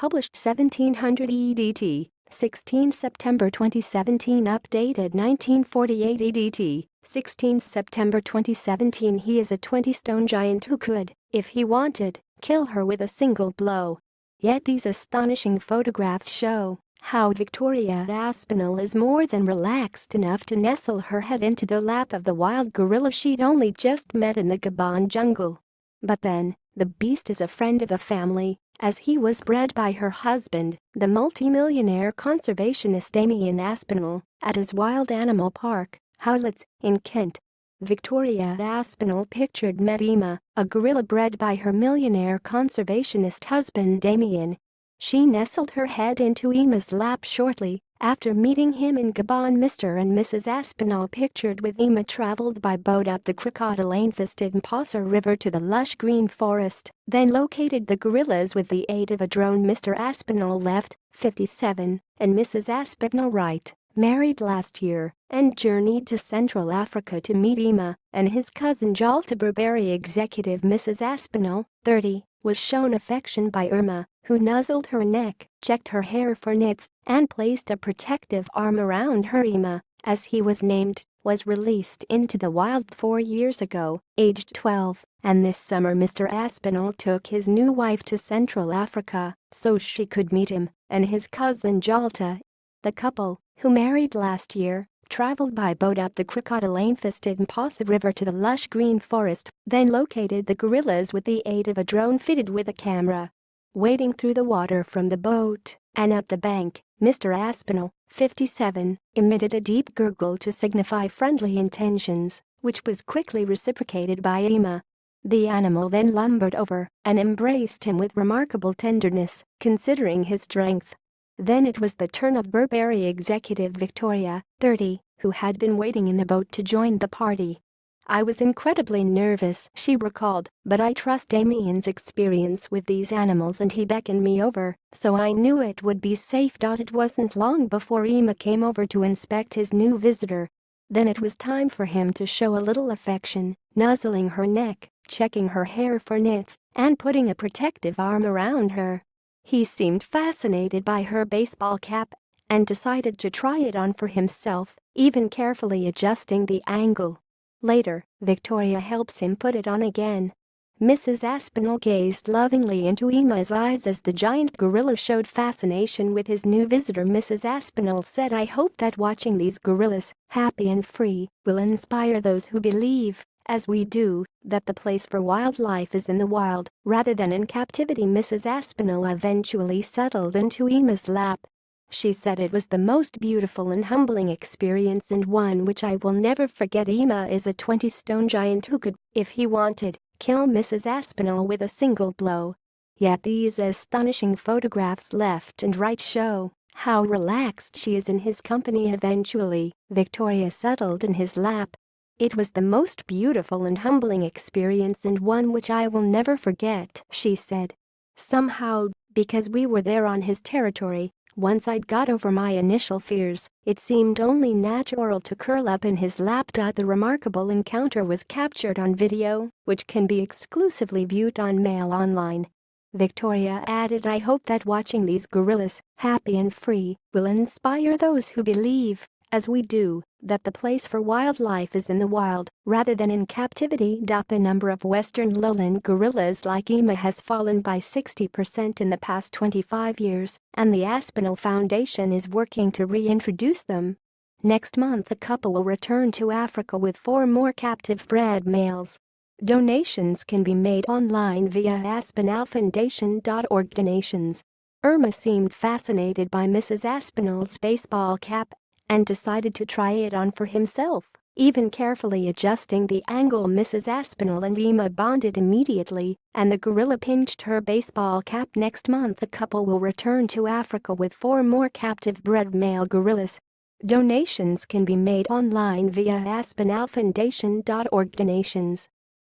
published 1700 EDT, 16 September 2017 updated 1948 EDT, 16 September 2017 He is a 20-stone giant who could, if he wanted, kill her with a single blow. Yet these astonishing photographs show how Victoria at Aspinall is more than relaxed enough to nestle her head into the lap of the wild gorilla she'd only just met in the Gabon jungle. But then, the beast is a friend of the family, as he was bred by her husband, the multi-millionaire conservationist Damian Aspinall, at his wild animal park, Howletts, in Kent. Victoria at Aspinall pictured met Emma, a gorilla bred by her millionaire conservationist husband Damian. She nestled her head into Emma's lap shortly after meeting him in Gabon. Mr. and Mrs. Aspinall pictured with Emma traveled by boat up the crocodile-infested Mpasa River to the lush green forest, then located the gorillas with the aid of a drone. Mr. Aspinall left, 57, and Mrs. Aspinall right, married last year, and journeyed to Central Africa to meet Emma and his cousin Jalta. Burberry executive Mrs. Aspinall, 30, was shown affection by Irma, who nuzzled her neck, checked her hair for nits, and placed a protective arm around her. Emma, as he was named, was released into the wild 4 years ago, aged 12, and this summer Mr. Aspinall took his new wife to Central Africa so she could meet him and his cousin Jalta. The couple, who married last year, traveled by boat up the crocodile-infested Mpasa River to the lush green forest, then located the gorillas with the aid of a drone fitted with a camera. Wading through the water from the boat and up the bank, Mr. Aspinall, 57, emitted a deep gurgle to signify friendly intentions, which was quickly reciprocated by Emma. The animal then lumbered over and embraced him with remarkable tenderness, considering his strength. Then it was the turn of Burberry executive Victoria, 30, who had been waiting in the boat to join the party. "I was incredibly nervous," she recalled, "but I trust Damian's experience with these animals and he beckoned me over, so I knew it would be safe." It wasn't long before Emma came over to inspect his new visitor. Then it was time for him to show a little affection, nuzzling her neck, checking her hair for nits, and putting a protective arm around her. He seemed fascinated by her baseball cap and decided to try it on for himself, even carefully adjusting the angle. Later, Victoria helps him put it on again. Mrs. Aspinall gazed lovingly into Emma's eyes as the giant gorilla showed fascination with his new visitor. Mrs. Aspinall said, "I hope that watching these gorillas, happy and free, will inspire those who believe, as we do, that the place for wildlife is in the wild, rather than in captivity." Mrs. Aspinall eventually settled into Emma's lap. She said it was the most beautiful and humbling experience and one which I will never forget. Emma is a 20-stone giant who could, if he wanted, kill Mrs. Aspinall with a single blow. Yet these astonishing photographs left and right show how relaxed she is in his company. Eventually, Victoria settled in his lap. "It was the most beautiful and humbling experience and one which I will never forget," she said. "Somehow, because we were there on his territory, once I'd got over my initial fears, it seemed only natural to curl up in his lap." The remarkable encounter was captured on video, which can be exclusively viewed on Mail Online. Victoria added, "I hope that watching these gorillas, happy and free, will inspire those who believe, as we do, that the place for wildlife is in the wild, rather than in captivity." The number of western lowland gorillas like Emma has fallen by 60% in the past 25 years, and the Aspinall Foundation is working to reintroduce them. Next month the couple will return to Africa with 4 more captive bred males. Donations can be made online via aspinallfoundation.org. Donations. Irma seemed fascinated by Mrs. Aspinall's baseball cap and decided to try it on for himself, even carefully adjusting the angle. Mrs. Aspinall and Emma bonded immediately, and the gorilla pinched her baseball cap. Next month the couple will return to Africa with 4 more captive bred male gorillas. Donations can be made online via aspinallfoundation.org. Donations.